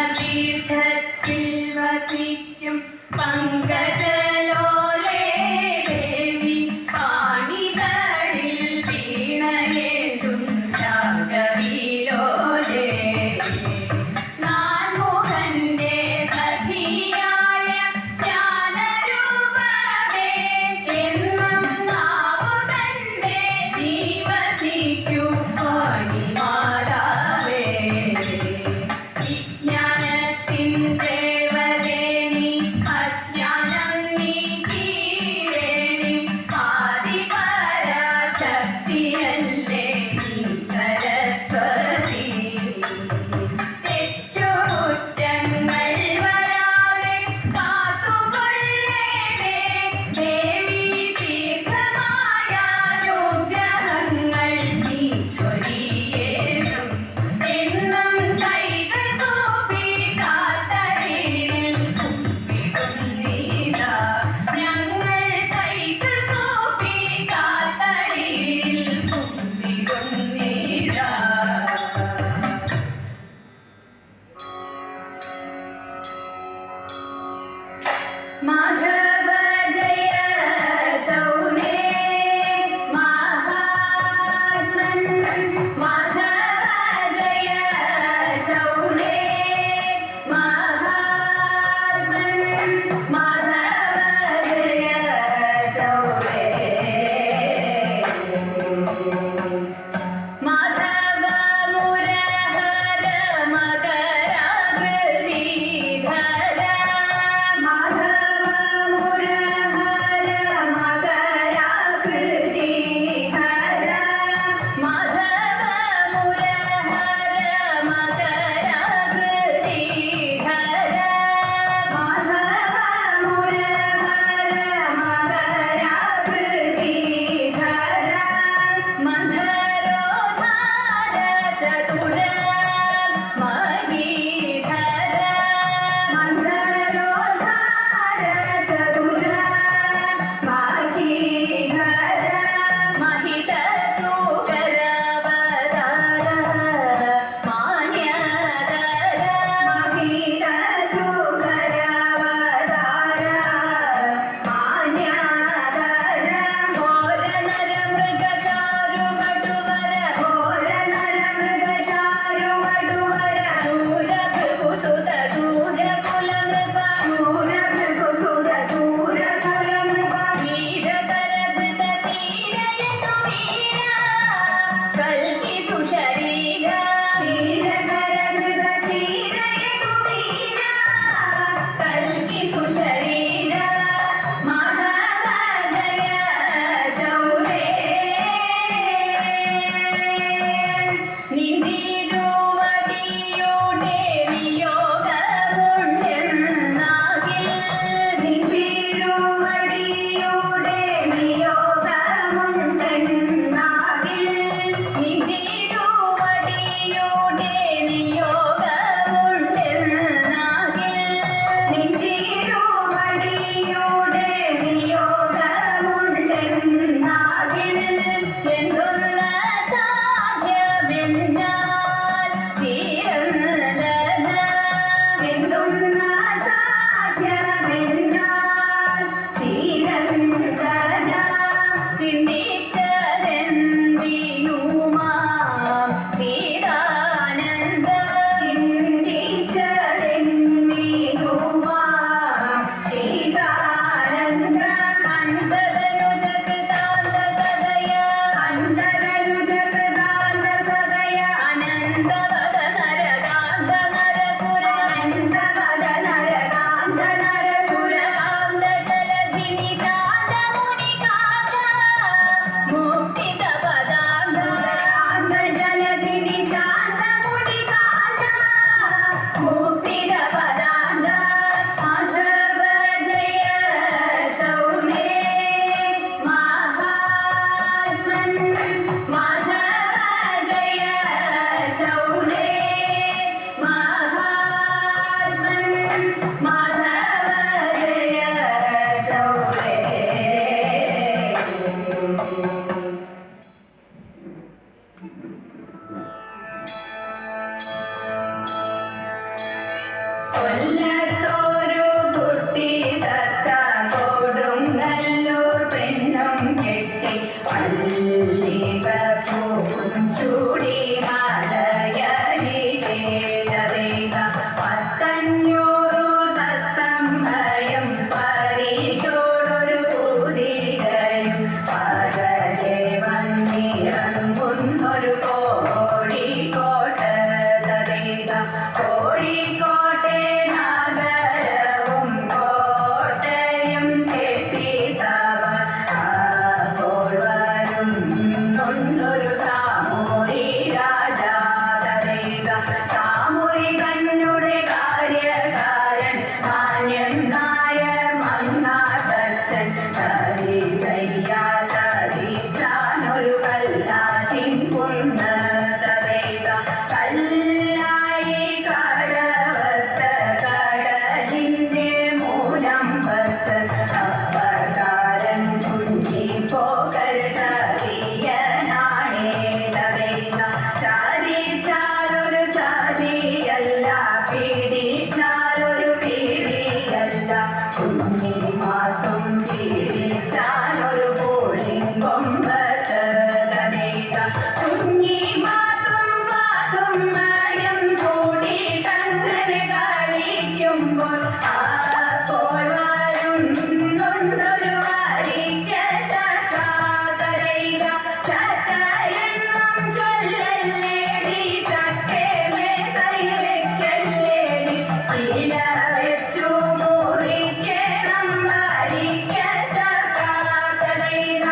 പത്മതീർത്ഥത്തിൽ വസിക്കും പങ്കജലോലേ ദേവി പാണികളിൽ വീണയേന്തും രാഗവിലോലേ നാൻമുഖന്റെ സഖിയായ ജ്ഞാനരൂപമേ എന്നും നാവുതന്നെ ദിവസിക്കൂ പാണിമാതാവേ വിജ്ഞാനത്തിൻ ദേവതേ നീ അജ്ഞാനം നീ ചൊല്ലുന്നൊരു സാമൂരി രാജാ തരേക സാമൂരി തന്നുടെ കാര്യകാരൻ മാന്യൻ നായർ മങ്ങാട്ടച്ഛൻ ചതിച്ചാനൊരു കല്ലാത്തിൻ കുന്ന് തരേക കല്ലായി കടവത്ത് കടലിന്റെ മൂലം പത്ത് അപ്പകാരൻ കുഞ്ഞിപ്പോകൽ ചതിയനാണേ തരേക ചതിച്ചാലൊരു ചതിയല്ല പീഡിച്ചാലൊരു പീഡിയല്ല കുഞ്ഞി മാത്തും പീഡിച്ചാലൊരു പൂളിങ്കൊമ്പത്ത് തരേക കുഞ്ഞി മാത്തും പാത്തും മയം കൂടി തങ്ങനെ കളിക്കുമ്പോൾ അപ്പോൾ വരുന്നുണ്ടൊരു വാരിക്ക ചക്ക തരേക ചക്ക എന്നും ചൊല്ലല്ലേടി ചക്കേമേ കൈവയ്ക്കല്ലേടി ഇല വെച്ചു മുറിക്കണം വാരിക്ക ചക്ക തരേക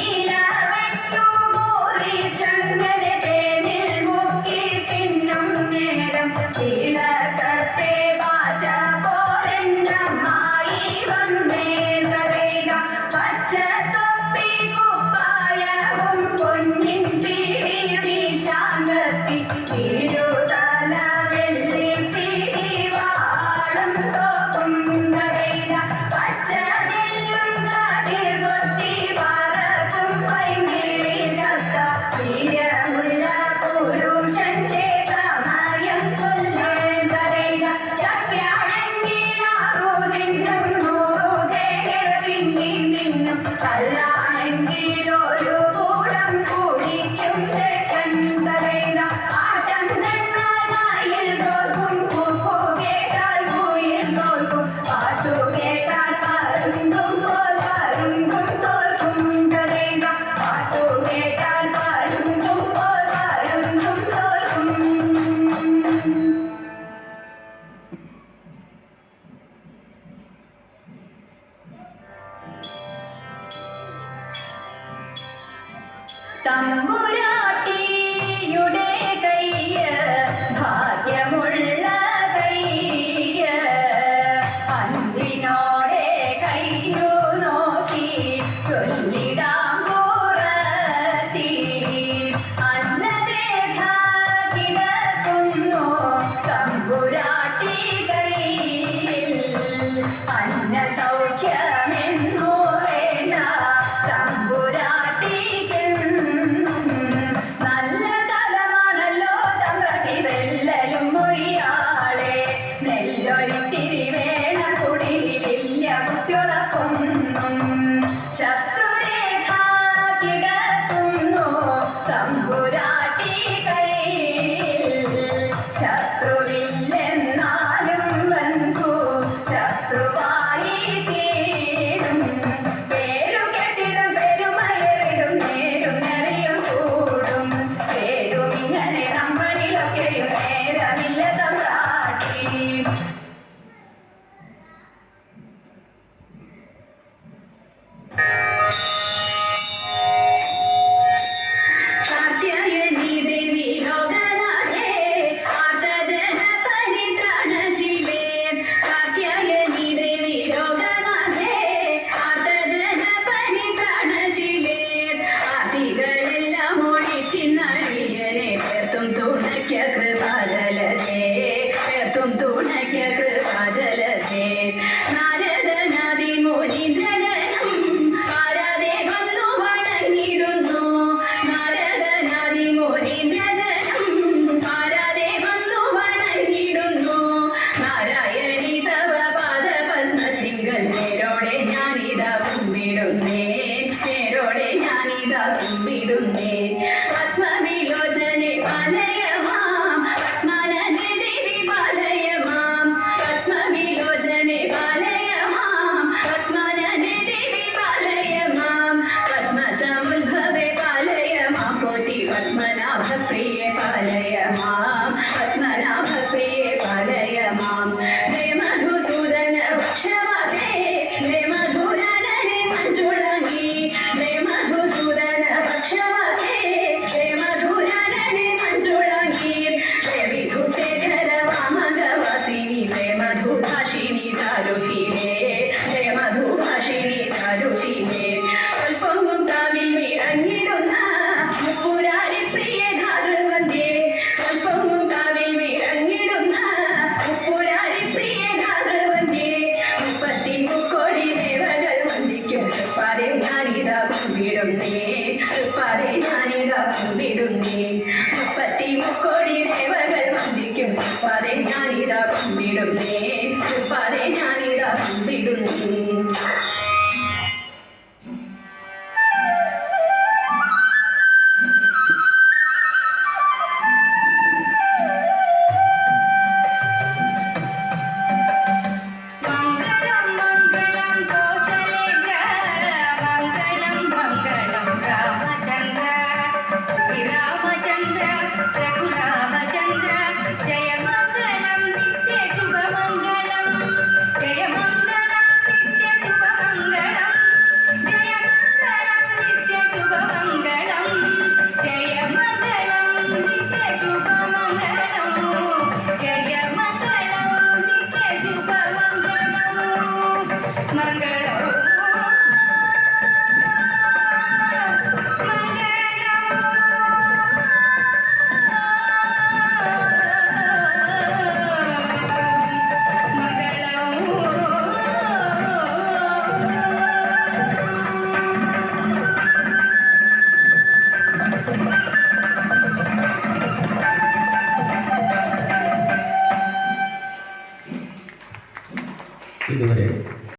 ഇല വെച്ചു മുറിച്ചങ്ങനെ തേനിൽ മുക്കി തിന്നും നേരം ഇളകത്തെ പാറ്റ പോലെന്നമ്മായി വന്നേ തരേക പച്ച തൊപ്പി കുപ്പായവും പൊന്നിൻ പീടി വീശാങ്കത്തി ഇരുതല വെള്ളി പീടി വാളും തോക്കും തരേക പച്ച നെല്ലും കാതിൽ കൊത്തി പറക്കും പൈങ്കിളി തത്ത പ്രിയമുള്ള പുരുഷന്റെ സമയം ചൊല്ലേ തരേക ചക്കയാണെങ്കിൽ 6 തിന്നും 100 തേങ്ങ പിന്നെയും തിന്നും കള്ളാണെങ്കിൽ ഒരു കൂടം കുടിക്കും ചെക്കൻ തരേക ആട്ടം കണ്ടാൽ മായിൽ തോൽക്കും പൂപ്പു കേട്ടാൽ പൂയിൽ തോൽക്കും പാട്ടു കേട്ടാൽ പരുന്തും പോൽ പരുന്തും തോൽക്കും തരേക പാട്ടു കേട്ടാൽ പരുന്തും പോൽ പരുന്തും തോൽക്കും. തമ്പുരാട്ടിയുടെ കയ്യ് ഭാഗ്യമുള്ള കയ്യ് അൻപിനോടെ കയ്യു നോക്കി ചൊല്ലിടാം പുറത്തി അന്നരേഖ കിടക്കുന്നു തമ്പുരാട്ടി കയ്യിൽ അന്ന സൗഖ്യമെന്നു വേണ്ട തമ്പുരാട്ടിക്കെന്നും നല്ല തലമാണല്ലോ തമ്പ്രതി വെല്ലലും മൊഴിയാളെ നെല്ലൊരിത്തിരി വേണ കുടിലില്ല കുട്ടികളൊക്കൊന്നും ശത്രുരേഖ കിടക്കുന്നു തമ്പുരാട്ടി കയ്യിൽ ശത്രുവില്ലെന്നാലും ബന്ധു ശത്രുവായി തീരും പേരു കെട്ടിടും പെരുമയറിടും നേരും നിറയും കൂടും ചേരും ഇങ്ങനെ നമ്മളിലൊക്കെയും നേരമില്ല തമ്പ്രാട്ടി കാർത്യായനി ദേവി ലോകനാഥേ ആർത്തജന പരിത്രാണശീലേ കാർത്യായനി ദേവി ലോകനാഥേ ആർത്തജന പരിത്രാണശീലേ ആദികളെല്ലാം ഓടിച്ചിന്നടിയനെ തീർത്തും തുണയ്ക്ക കൃപാജലതേ തീർത്തും തുണയ്ക്ക കൃപാജലതേ നാരദനാദി മുനീന്ദ്രജനം ആരാധേ വന്നു വണങ്ങിടുന്നു നാരദനാദി മുനീന്ദ്രജനം ആരാധേ വന്നു വണങ്ങിടുന്നു നാരായണി തവ പാദപത്മത്തിങ്കൽ നേരോടെ ഞാനിതാ കുമ്പിടുന്നേ നേരോടെ ഞാനിതാ കുമ്പിടുന്നേ പത്മ